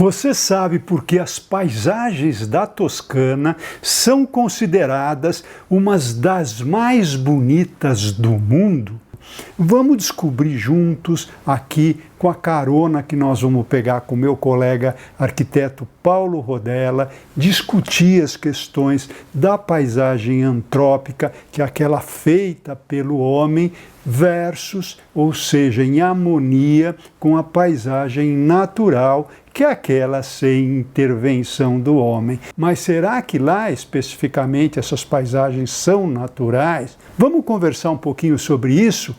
Você sabe por que as paisagens da Toscana são consideradas umas das mais bonitas do mundo? Vamos descobrir juntos aqui com a carona que nós vamos pegar com meu colega arquiteto Paulo Rodella, discutir as questões da paisagem antrópica, que é aquela feita pelo homem, versus, ou seja, em harmonia com a paisagem natural, que é aquela sem intervenção do homem. Mas será que lá especificamente essas paisagens são naturais? Vamos conversar um pouquinho sobre isso?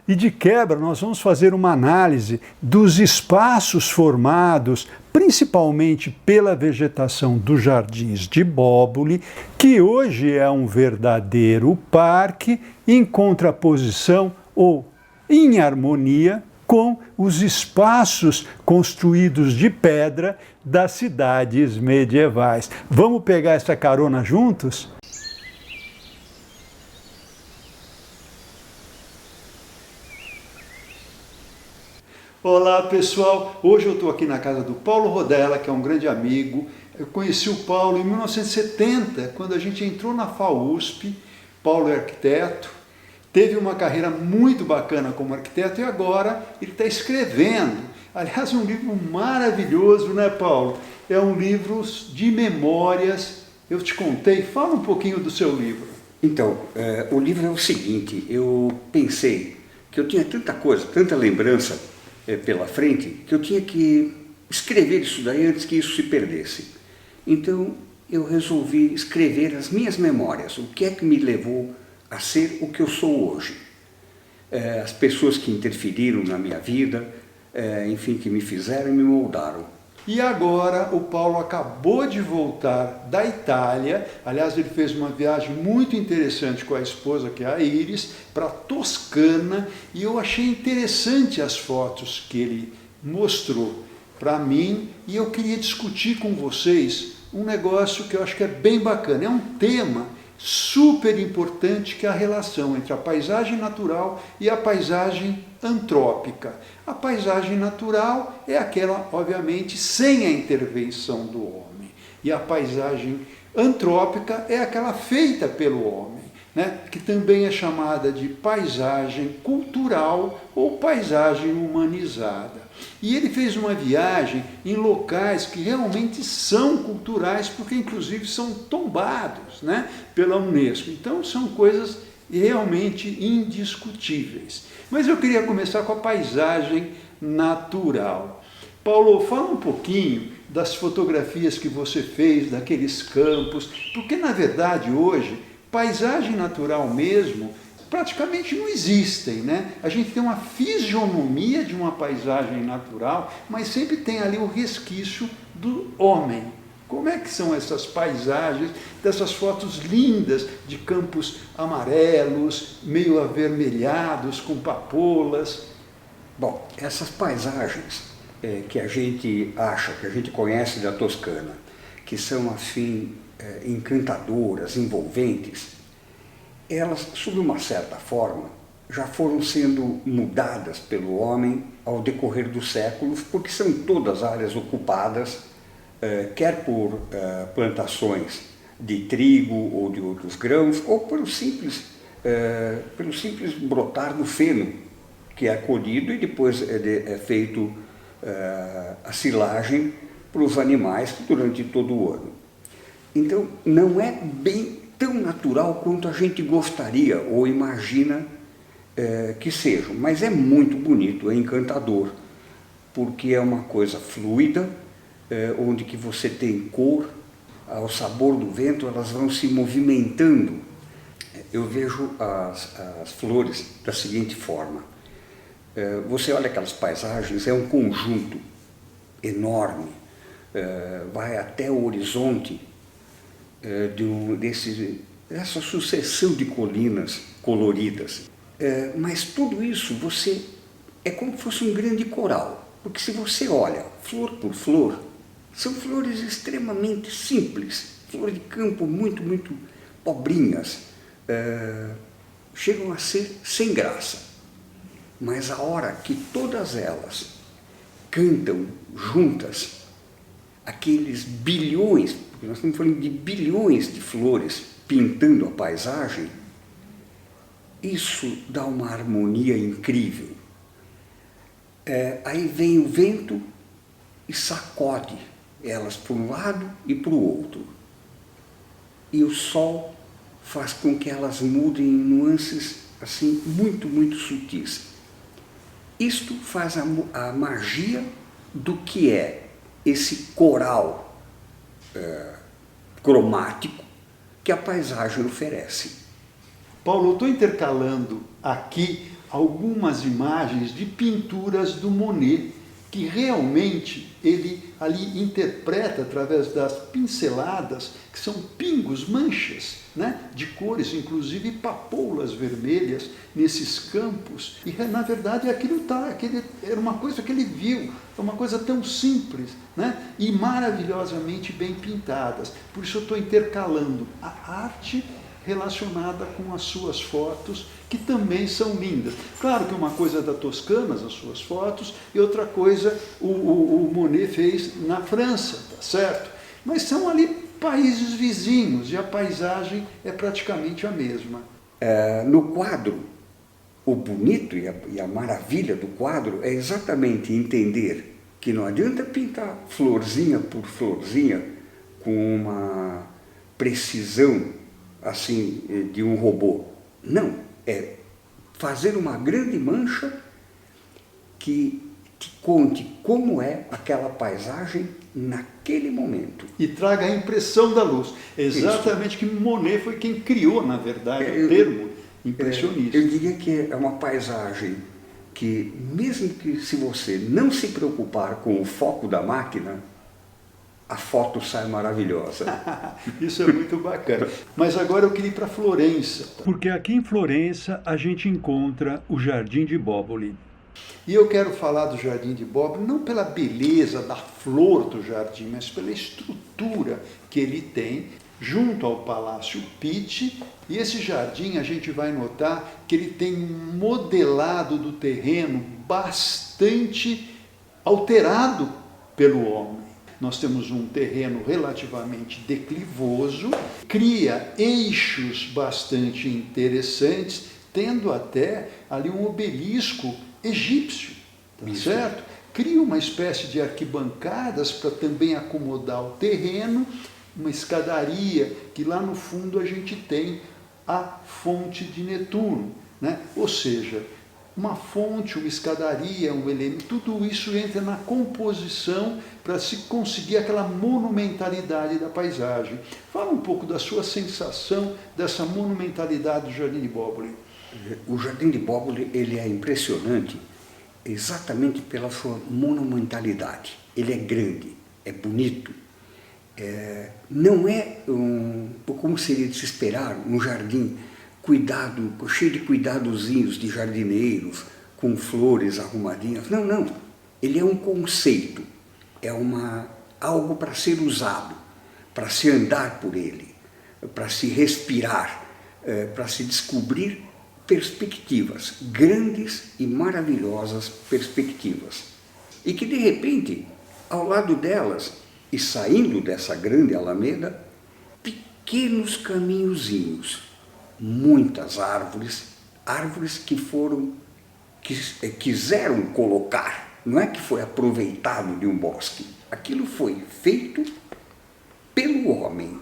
E de quebra nós vamos fazer uma análise dos espaços formados principalmente pela vegetação dos Jardins de Bóboli, que hoje é um verdadeiro parque em contraposição ou em harmonia com os espaços construídos de pedra das cidades medievais. Vamos pegar essa carona juntos? Olá pessoal, hoje eu estou aqui na casa do Paulo Rodella, que é um grande amigo. Eu conheci o Paulo em 1970, quando a gente entrou na FAUSP. Paulo é arquiteto, teve uma carreira muito bacana como arquiteto e agora ele está escrevendo. Aliás, um livro maravilhoso, né, Paulo? É um livro de memórias. Eu te contei, fala um pouquinho do seu livro. Então, o livro é o seguinte, eu pensei que eu tinha tanta coisa, tanta lembrança pela frente, que eu tinha que escrever isso daí antes que isso se perdesse. Então eu resolvi escrever as minhas memórias, o que é que me levou a ser o que eu sou hoje. As pessoas que interferiram na minha vida, enfim, que me fizeram e me moldaram. E agora o Paulo acabou de voltar da Itália, aliás ele fez uma viagem muito interessante com a esposa, que é a Iris, para Toscana, e eu achei interessante as fotos que ele mostrou para mim, e eu queria discutir com vocês um negócio que eu acho que é bem bacana, é um tema super importante, que é a relação entre a paisagem natural e a paisagem antrópica. A paisagem natural é aquela, obviamente, sem a intervenção do homem. E a paisagem antrópica é aquela feita pelo homem, né? Que também é chamada de paisagem cultural ou paisagem humanizada. E ele fez uma viagem em locais que realmente são culturais, porque inclusive são tombados, né, pela Unesco. Então são coisas realmente indiscutíveis. Mas eu queria começar com a paisagem natural. Paulo, fala um pouquinho das fotografias que você fez daqueles campos, porque na verdade hoje, paisagem natural mesmo, praticamente não existem, né? A gente tem uma fisionomia de uma paisagem natural, mas sempre tem ali o resquício do homem. Como é que são essas paisagens, dessas fotos lindas de campos amarelos, meio avermelhados, com papoulas? Bom, essas paisagens que a gente acha, que a gente conhece da Toscana, que são assim encantadoras, envolventes, elas, sob uma certa forma, já foram sendo mudadas pelo homem ao decorrer dos séculos, porque são todas áreas ocupadas, quer por plantações de trigo ou de outros grãos, ou pelo simples brotar do feno, que é colhido e depois é feito a silagem para os animais durante todo o ano. Então, não é bem tão natural quanto a gente gostaria ou imagina que seja, mas é muito bonito, é encantador, porque é uma coisa fluida, onde que você tem cor, ao sabor do vento, elas vão se movimentando. Eu vejo as flores da seguinte forma: você olha aquelas paisagens, é um conjunto enorme, vai até o horizonte, dessa sucessão de colinas coloridas. Mas tudo isso é como se fosse um grande coral, porque se você olha flor por flor, são flores extremamente simples, flores de campo muito, muito pobrinhas, chegam a ser sem graça. Mas a hora que todas elas cantam juntas, aqueles bilhões, porque nós estamos falando de bilhões de flores pintando a paisagem, isso dá uma harmonia incrível. Aí vem o vento e sacode elas para um lado e para o outro. E o sol faz com que elas mudem em nuances assim muito, muito sutis. Isto faz a magia do que é esse coral cromático que a paisagem oferece. Paulo, eu estou intercalando aqui algumas imagens de pinturas do Monet, que realmente ele ali interpreta através das pinceladas, que são pingos, manchas, né, de cores, inclusive papoulas vermelhas nesses campos. E na verdade era uma coisa que ele viu, é uma coisa tão simples, né, e maravilhosamente bem pintadas. Por isso eu estou intercalando a arte relacionada com as suas fotos, que também são lindas. Claro que uma coisa é da Toscana, as suas fotos, e outra coisa o Monet fez na França, tá certo? Mas são ali países vizinhos e a paisagem é praticamente a mesma. No quadro, o bonito e a maravilha do quadro é exatamente entender que não adianta pintar florzinha por florzinha com uma precisão assim, de um robô. Não, é fazer uma grande mancha que te conte como é aquela paisagem naquele momento. E traga a impressão da luz. Exatamente, que Monet foi quem criou, na verdade, o termo impressionista. Eu diria que é uma paisagem que, mesmo que se você não se preocupar com o foco da máquina, a foto sai maravilhosa. Isso é muito bacana. Mas agora eu queria ir para Florença. Porque aqui em Florença a gente encontra o Jardim de Bóboli. E eu quero falar do Jardim de Bóboli não pela beleza da flor do jardim, mas pela estrutura que ele tem junto ao Palácio Pitti. E esse jardim, a gente vai notar que ele tem um modelado do terreno bastante alterado pelo homem. Nós temos um terreno relativamente declivoso, cria eixos bastante interessantes, tendo até ali um obelisco egípcio, tá certo? Cria uma espécie de arquibancadas para também acomodar o terreno, uma escadaria, que lá no fundo a gente tem a fonte de Netuno, né? Ou seja, uma fonte, uma escadaria, um elemento, tudo isso entra na composição para se conseguir aquela monumentalidade da paisagem. Fala um pouco da sua sensação dessa monumentalidade do Jardim de Bóboli. O Jardim de Bóboli, ele é impressionante exatamente pela sua monumentalidade. Ele é grande, é bonito. Não é, como seria de se esperar, um jardim cheio de cuidadozinhos de jardineiros, com flores arrumadinhas. Não, não. Ele é um conceito, é algo para ser usado, para se andar por ele, para se respirar, para se descobrir perspectivas, grandes e maravilhosas perspectivas. E que, de repente, ao lado delas, e saindo dessa grande alameda, pequenos caminhozinhos, muitas árvores que quiseram colocar, não é que foi aproveitado de um bosque, aquilo foi feito pelo homem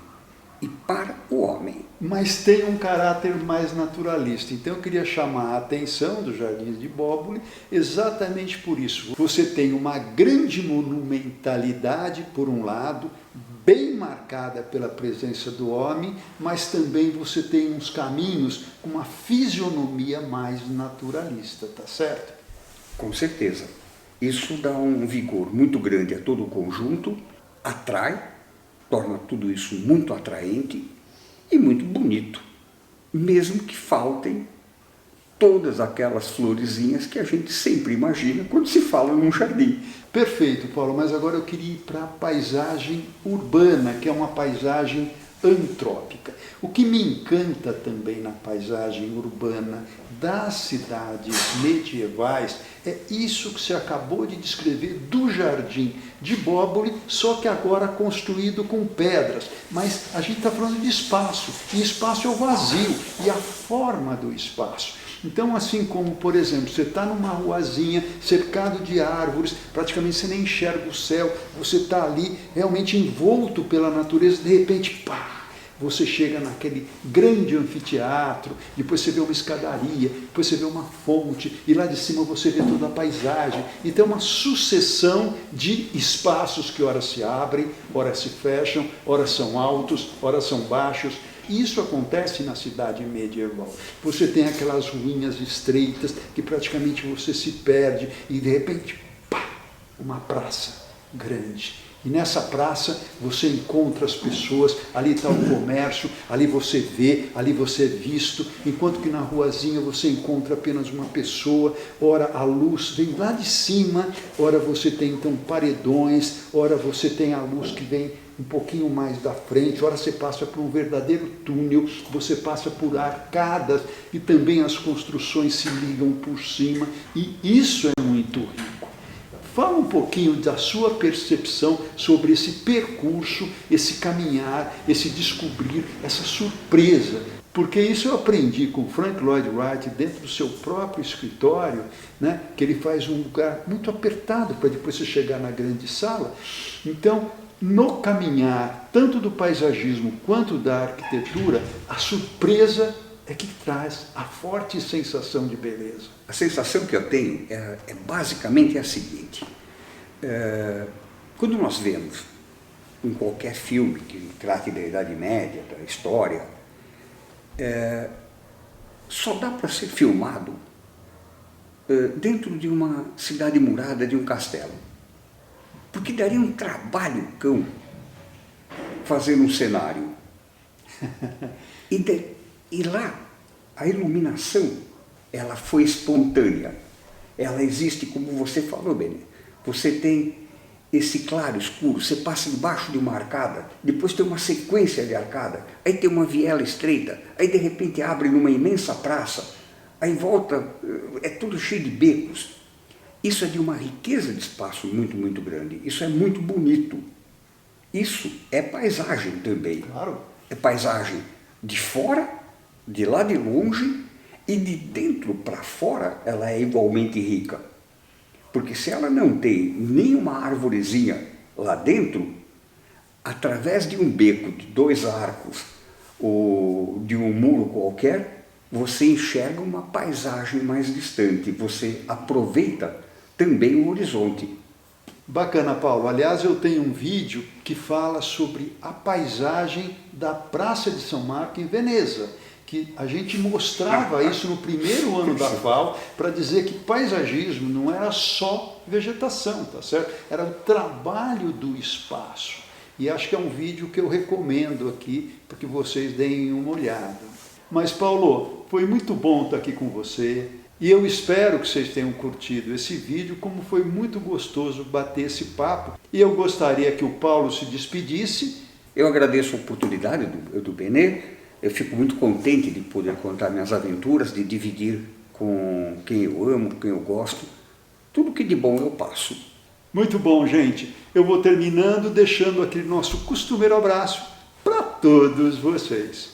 e para o homem. Mas tem um caráter mais naturalista, então eu queria chamar a atenção do Jardim de Bóboli exatamente por isso. Você tem uma grande monumentalidade, por um lado, bem marcada pela presença do homem, mas também você tem uns caminhos com uma fisionomia mais naturalista, tá certo? Com certeza. Isso dá um vigor muito grande a todo o conjunto, atrai, torna tudo isso muito atraente e muito bonito, mesmo que faltem todas aquelas florezinhas que a gente sempre imagina quando se fala num jardim. Perfeito, Paulo, mas agora eu queria ir para a paisagem urbana, que é uma paisagem antrópica. O que me encanta também na paisagem urbana das cidades medievais é isso que você acabou de descrever do jardim de Bóboli, só que agora construído com pedras. Mas a gente está falando de espaço, e espaço é o vazio, e a forma do espaço. Então, assim como, por exemplo, você está numa ruazinha, cercado de árvores, praticamente você nem enxerga o céu, você está ali realmente envolto pela natureza, de repente, pá! Você chega naquele grande anfiteatro, depois você vê uma escadaria, depois você vê uma fonte, e lá de cima você vê toda a paisagem. Então, uma sucessão de espaços que ora se abrem, ora se fecham, ora são altos, ora são baixos. Isso acontece na cidade medieval. Você tem aquelas ruínas estreitas que praticamente você se perde e de repente, pá, uma praça grande. E nessa praça você encontra as pessoas, ali está o comércio, ali você vê, ali você é visto, enquanto que na ruazinha você encontra apenas uma pessoa, ora a luz vem lá de cima, ora você tem então paredões, ora você tem a luz que vem um pouquinho mais da frente, ora você passa por um verdadeiro túnel, você passa por arcadas e também as construções se ligam por cima, e isso é muito rico. Fala um pouquinho da sua percepção sobre esse percurso, esse caminhar, esse descobrir, essa surpresa. Porque isso eu aprendi com Frank Lloyd Wright dentro do seu próprio escritório, né? Que ele faz um lugar muito apertado para depois você chegar na grande sala. Então, no caminhar, tanto do paisagismo quanto da arquitetura, a surpresa é que traz a forte sensação de beleza. A sensação que eu tenho basicamente a seguinte: quando nós vemos em qualquer filme que trate da Idade Média, da história, só dá para ser filmado dentro de uma cidade murada, de um castelo. Porque daria um trabalho cão fazer um cenário. E lá, a iluminação, ela foi espontânea. Ela existe, como você falou, Benê. Você tem esse claro escuro, você passa embaixo de uma arcada, depois tem uma sequência de arcada, aí tem uma viela estreita, aí de repente abre numa imensa praça, aí volta, é tudo cheio de becos. Isso é de uma riqueza de espaço muito, muito grande. Isso é muito bonito. Isso é paisagem também. Claro. É paisagem de fora, de lá de longe, e de dentro para fora ela é igualmente rica. Porque se ela não tem nenhuma arvorezinha lá dentro, através de um beco de 2 arcos ou de um muro qualquer, você enxerga uma paisagem mais distante, você aproveita também o horizonte. Bacana, Paulo. Aliás, eu tenho um vídeo que fala sobre a paisagem da Praça de São Marco em Veneza, que a gente mostrava isso no primeiro ano da FAO para dizer que paisagismo não era só vegetação, tá certo? Era o trabalho do espaço. E acho que é um vídeo que eu recomendo aqui para que vocês deem uma olhada. Mas, Paulo, foi muito bom estar aqui com você. E eu espero que vocês tenham curtido esse vídeo, como foi muito gostoso bater esse papo. E eu gostaria que o Paulo se despedisse. Eu agradeço a oportunidade do Benê. Eu fico muito contente de poder contar minhas aventuras, de dividir com quem eu amo, com quem eu gosto. Tudo que de bom eu passo. Muito bom, gente. Eu vou terminando deixando aquele nosso costumeiro abraço para todos vocês.